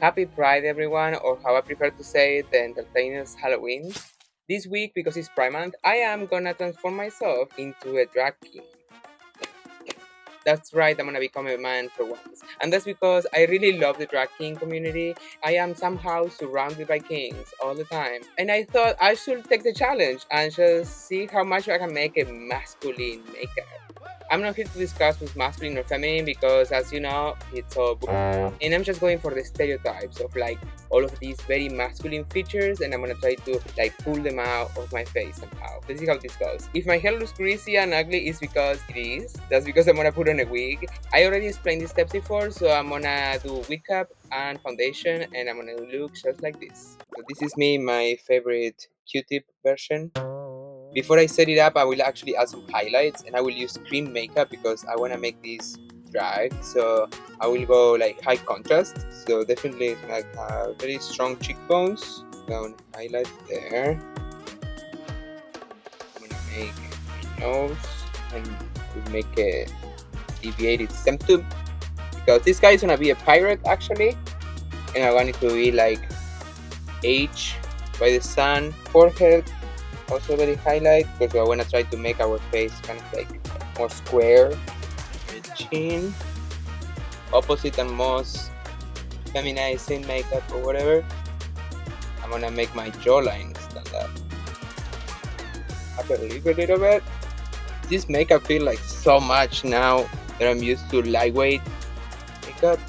Happy Pride, everyone, or how I prefer to say it, the entertainer's Halloween. This week, because it's Pride Month, I am gonna transform myself into a drag king. That's right, I'm gonna become a man for once. And that's because I really love the drag king community. I am somehow surrounded by kings all the time. And I thought I should take the challenge and just see how much I can make a masculine makeup. I'm not here to discuss what's masculine or feminine because, as you know, it's all and I'm just going for the stereotypes of like all of these very masculine features, and I'm gonna try to like pull them out of my face somehow. Let's see how this goes. If my hair looks greasy and ugly, it's because it is. That's because I'm gonna put on a wig. I already explained these steps before, so I'm gonna do wig cap and foundation, and I'm gonna look just like this. So this is me, my favorite Q-tip version. Before I set it up, I will actually add some highlights, and I will use cream makeup because I want to make this drag. So I will go like high contrast. So definitely like very strong cheekbones. Down highlight there. I'm gonna make my nose and we'll make a deviated septum because this guy is gonna be a pirate actually, and I want it to be like H by the sun, forehead also very highlight because I want to try to make our face kind of like more square. Chin, opposite and most feminizing makeup or whatever. I'm gonna make my jawline stand up. I believe a little bit. This makeup feels like so much now that I'm used to lightweight makeup.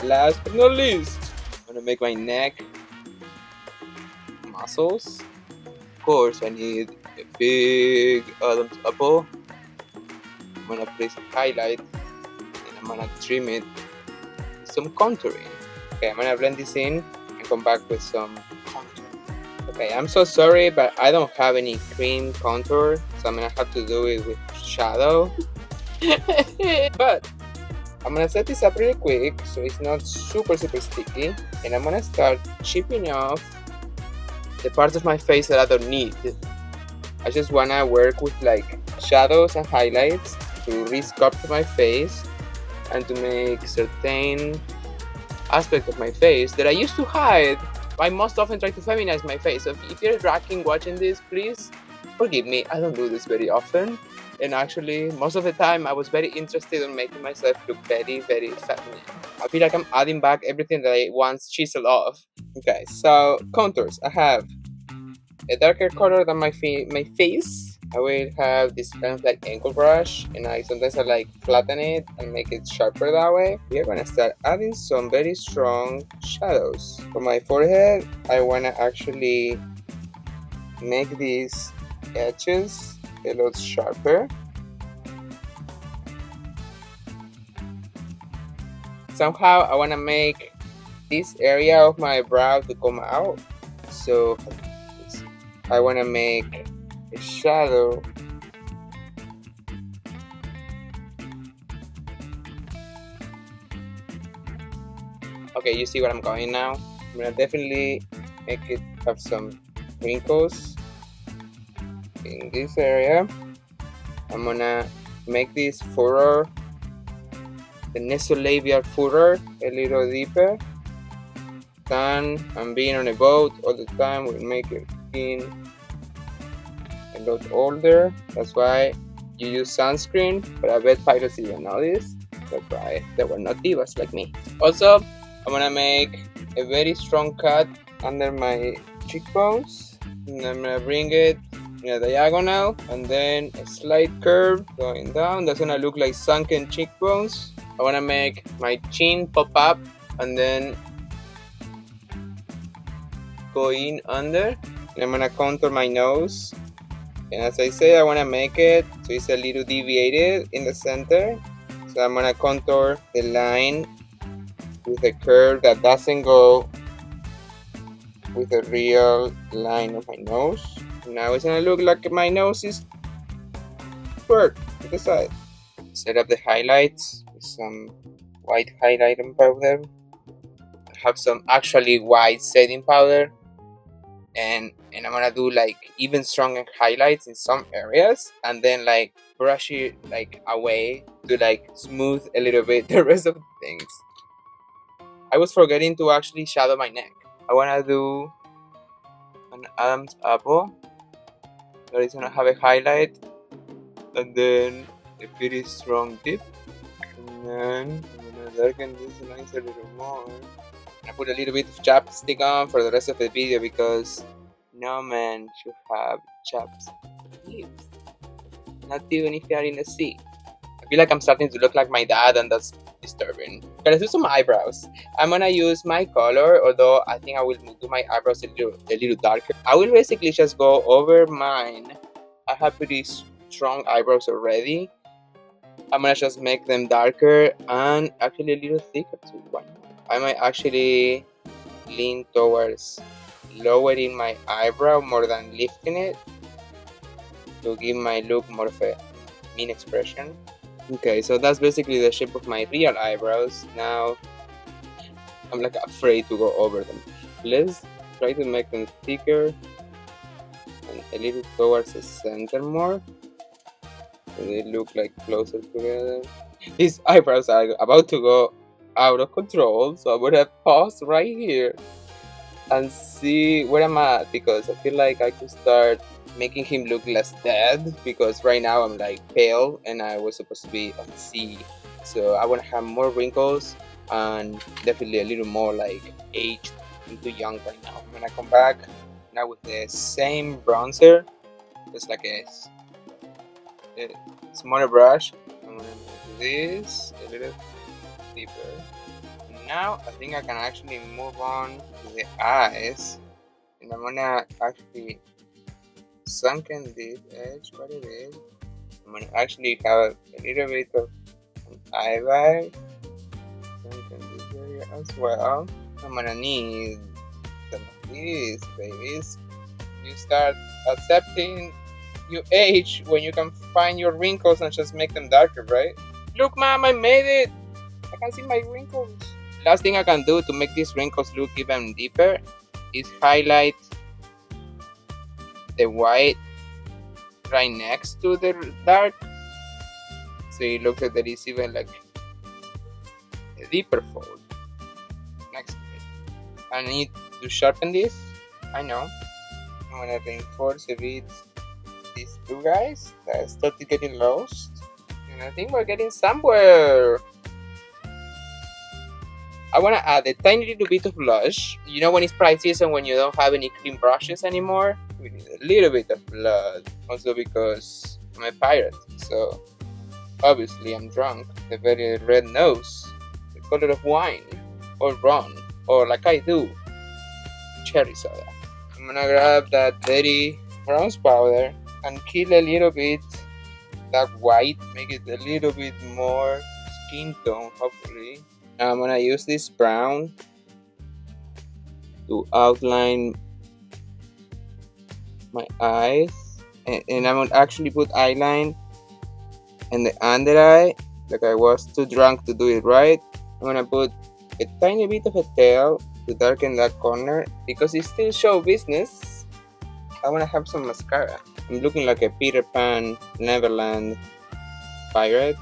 Last but not least, I'm gonna make my neck muscles. Of course, I need a big Adam's apple. I'm gonna place a highlight and I'm gonna trim it with some contouring. Okay, I'm gonna blend this in and come back with some contour. Okay, I'm so sorry, but I don't have any cream contour, so I'm gonna have to do it with shadow. But I'm gonna set this up really quick so it's not super sticky, and I'm gonna start chipping off the parts of my face that I don't need. I just wanna work with like shadows and highlights to re-sculpt my face and to make certain aspects of my face that I used to hide. I most often try to feminize my face. So if you're a drag king watching this, please forgive me. I don't do this very often. And actually, most of the time, I was very interested in making myself look very feminine. I feel like I'm adding back everything that I once chiseled off. Okay, so contours. I have a darker color than my face. I will have this kind of like angle brush, and I sometimes I like flatten it and make it sharper that way. We are gonna start adding some very strong shadows. For my forehead, I wanna actually make these edges a lot sharper. Somehow I wanna make this area of my brow to come out. So I wanna make a shadow okay, you see what I'm going now. I'm gonna definitely make it have some wrinkles in this area. I'm gonna make this furrow, the nasolabial furrow, a little deeper. Sun and being on a boat all the time will make your skin a lot older. That's why you use sunscreen, but I bet pilots didn't know this. That's why they were not divas like me. Also, I'm gonna make a very strong cut under my cheekbones, and I'm gonna bring it in a diagonal and then a slight curve going down. That's gonna look like sunken cheekbones. I wanna make my chin pop up and then go in under, and I'm gonna contour my nose. And as I say, I wanna make it so it's a little deviated in the center. So I'm gonna contour the line with a curve that doesn't go with a real line of my nose. Now it's gonna look like my nose is squared to the side. Set up the highlights with some white highlighting powder. I have some actually white setting powder, and I'm gonna do like even stronger highlights in some areas, and then like brush it like away to like smooth a little bit the rest of the things. I was forgetting to actually shadow my neck. I wanna do an Adam's apple that is gonna have a highlight, and then a pretty strong tip. And then I'm gonna darken this lines a little more. I put a little bit of chapstick on for the rest of the video because no man should have chaps lips. Not even if you are in the sea. I feel like I'm starting to look like my dad, and that's disturbing. Okay, let's do some eyebrows. I'm gonna use my color, although I think I will do my eyebrows a little darker. I will basically just go over mine. I have pretty strong eyebrows already. I'm gonna just make them darker and actually a little thicker too. I might actually lean towards lowering my eyebrow more than lifting it to give my look more of a mean expression. Okay, so that's basically the shape of my real eyebrows. Now I'm like afraid to go over them. Let's try to make them thicker and a little towards the center more, so they look like closer together. These eyebrows are about to go out of control, so I'm gonna pause right here and see where I'm at, because I feel like I could start making him look less dead, because right now I'm like pale and I was supposed to be on the sea. So I want to have more wrinkles and definitely a little more like aged and too young right now. I'm gonna come back now with the same bronzer, just like a smaller brush. I'm gonna make this a little deeper. Now I think I can actually move on to the eyes, and I'm gonna actually sunken this edge quite a bit. I'm gonna actually have a little bit of an eyeball sunken this area as well. I'm gonna need some of these babies. You start accepting you age when you can find your wrinkles and just make them darker, right? Look, mom, I made it! I can see my wrinkles. Last thing I can do to make these wrinkles look even deeper is highlight the white right next to the dark, so it looks like there is even like a deeper fold next to it. I need to sharpen this. I know. I'm gonna reinforce a bit these two guys that started getting lost, and I think we're getting somewhere. I want to add a tiny little bit of blush. You know when it's pride season, when you don't have any clean brushes anymore? We need a little bit of blood. Also because I'm a pirate, so obviously I'm drunk. The very red nose, the color of wine, or rum, or like I do, cherry soda. I'm gonna grab that dirty bronze powder and kill a little bit that white, make it a little bit more skin tone, hopefully. Now I'm gonna use this brown to outline my eyes, and I'm gonna actually put eyeline in the under eye, like I was too drunk to do it right. I'm gonna put a tiny bit of a tail to darken that corner, because it's still show business. I wanna have some mascara. I'm looking like a Peter Pan Neverland pirate,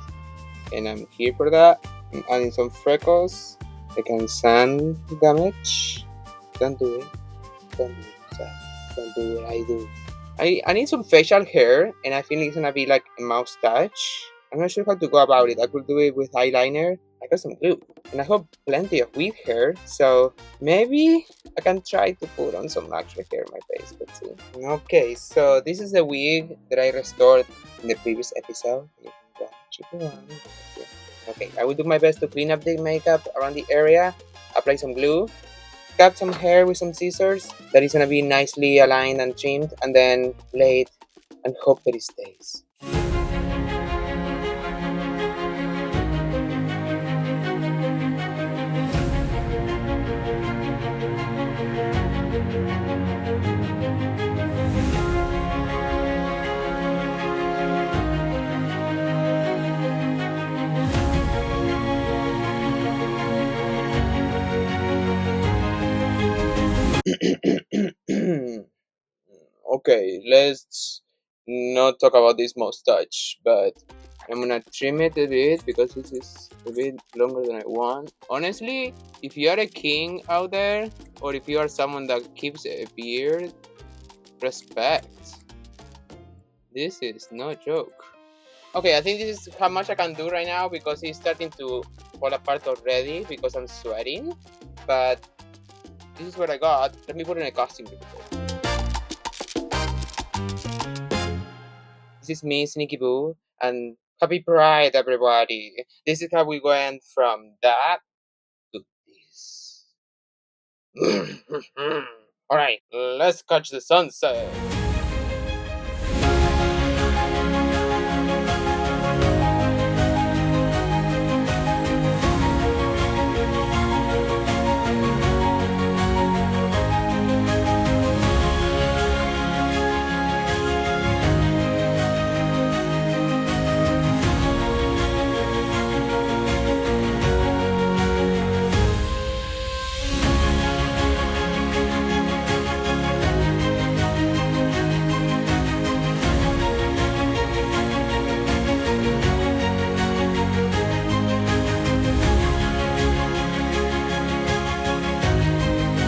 and I'm here for that. I'm adding some freckles, like sun damage. Don't do it. Don't do it. Don't do what I do. I need some facial hair, and I think it's gonna be like a moustache. I'm not sure how to go about it. I could do it with eyeliner. I got some glue, and I have plenty of wig hair, so maybe I can try to put on some actual hair on my face. Let's see. Okay, so this is the wig that I restored in the previous episode. Okay, I will do my best to clean up the makeup around the area, apply some glue, cut some hair with some scissors that is gonna be nicely aligned and trimmed, and then lay it and hope that it stays. Okay, let's not talk about this mustache, but I'm gonna trim it a bit because this is a bit longer than I want. Honestly, if you are a king out there, or if you are someone that keeps a beard, respect. This is no joke. Okay, I think this is how much I can do right now because it's starting to fall apart already because I'm sweating. But this is what I got. Let me put in a costume real quick. This is me, Sneaky Boo, and happy Pride, everybody. This is how we went from that to this. Alright, let's catch the sunset.